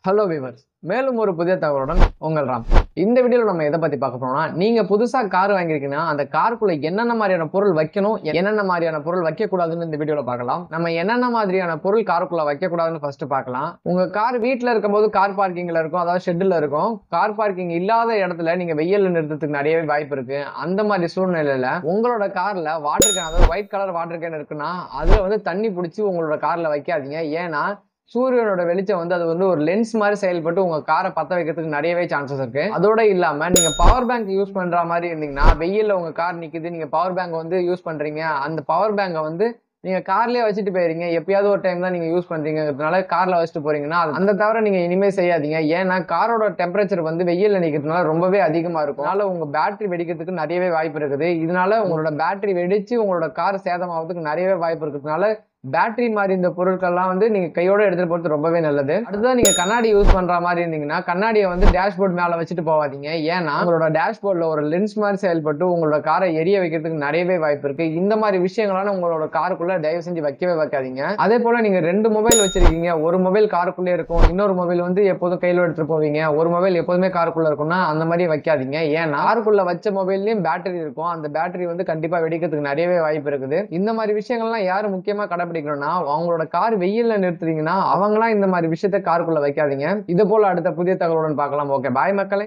Hello viewers, மேலும் ஒரு புதிய தகவலுடன் உங்கள் ராம். இந்த வீடியோல நம்ம எதை பத்தி பார்க்க போறோம்னா, நீங்க புதுசா கார் வாங்கியிருக்கீங்கன்னா அந்த காருக்குள்ள என்னென்ன மாதிரியான பொருள் வைக்கணும், என்னென்ன மாதிரியான பொருள் வைக்க கூடாதுன்னு இந்த வீடியோல பார்க்கலாம். நம்ம என்னென்ன மாதிரியான பொருள் காருக்குள்ள வைக்க கூடாதுன்னு ஃபர்ஸ்ட் பார்க்கலாம். உங்க கார் வீட்ல இருக்கும்போது கார் பார்க்கிங்ல இருக்கும், அதாவது ஷெட்ல இருக்கும். கார் பார்க்கிங் இல்லாத இடத்துல நீங்க வெயில்ல நிறுத்தத்துக்கு நிறையவே வாய்ப்பு இருக்கு. அந்த மாதிரி சூழ்நிலையில உங்களோட கார்ல வாட்டர் கேன், அதாவது ஒயிட் கலர் வாட்டர் கேன் இருக்குன்னா அதுல வந்து தண்ணி பிடிச்சி உங்களோட கார்ல வைக்காதீங்க. ஏன்னா சூரியனோட வெளிச்சம் வந்து அது வந்து ஒரு லென்ஸ் மாதிரி செயல்பட்டு உங்க காரை பத்த வைக்கிறதுக்கு நிறையவே சான்சஸ் இருக்கு. அதோட இல்லாம நீங்க பவர் பேங்க் யூஸ் பண்ற மாதிரி இருந்தீங்கன்னா, வெயில்ல உங்க கார் நிக்குது, நீங்க பவர் பேங்க் வந்து யூஸ் பண்றீங்க, அந்த பவர் பேங்கை வந்து நீங்க கார்லயே வச்சுட்டு போயிருங்க, எப்பயாவது ஒரு டைம் தான் நீங்க யூஸ் பண்றீங்கிறதுனால கார்ல வச்சுட்டு போறீங்கன்னா அந்த தவிர நீங்க இனிமே செய்யாதீங்க. ஏன்னா காரோட டெம்பரேச்சர் வந்து வெயில்ல நிக்கிறதுனால ரொம்பவே அதிகமா இருக்கும். அதனால உங்க பேட்டரி வெடிக்கிறதுக்கு நிறையவே வாய்ப்பு இருக்குது. இதனால உங்களோட பேட்டரி வெடிச்சு உங்களோட கார் சேதமாகிறதுக்கு நிறையவே வாய்ப்பு இருக்கிறதுனால பேட்டரி மாதிரி இந்த பொருட்கள்லாம் வந்து நீங்க கையோட எடுத்துட்டு போறது ரொம்பவே நல்லது. அடுத்ததான் நீங்க கண்ணாடி யூஸ் பண்ற மாதிரி இருந்தீங்கன்னா கண்ணாடியை வந்து டேஷ்போர்ட் மேல வச்சுட்டு போவாதீங்க. ஏன்னா உங்களோட டேஷ்போர்ட்ல ஒரு லென்ஸ் மாதிரி செயல்பட்டு உங்களோட காரை எரிய வைக்கிறதுக்கு நிறையவே வாய்ப்பு இருக்கு. இந்த மாதிரி விஷயங்களான உங்களோட காருக்குள்ள தயவு செஞ்சு வைக்கவே வைக்காதீங்க. அதே போல நீங்க 2 மொபைல் வச்சிருக்கீங்க, ஒரு மொபைல் காருக்குள்ளே இருக்கும், இன்னொரு மொபைல் வந்து எப்போதும் கையில எடுத்துட்டு போவீங்க, ஒரு மொபைல் எப்போதுமே காருக்குள்ள இருக்கும்னா அந்த மாதிரி வைக்காதீங்க. ஏன்னா காருக்குள்ள வச்ச மொபைல்லயும் பேட்டரி இருக்கும், அந்த பேட்டரி வந்து கண்டிப்பா வெடிக்கிறதுக்கு நிறையவே வாய்ப்பு இருக்குது. இந்த மாதிரி விஷயங்கள்லாம் யாரு முக்கியமா கடைபிடிக்கணும்னா, அவங்களோட கார் வெயில்ல நிறுத்துறீங்கன்னா அவங்களாம் இந்த மாதிரி விஷயத்த காருக்குள்ள வைக்காதீங்க. இது போல அடுத்த புதிய தகவலுடன் பார்க்கலாம். ஓகே, பாய் மக்களே.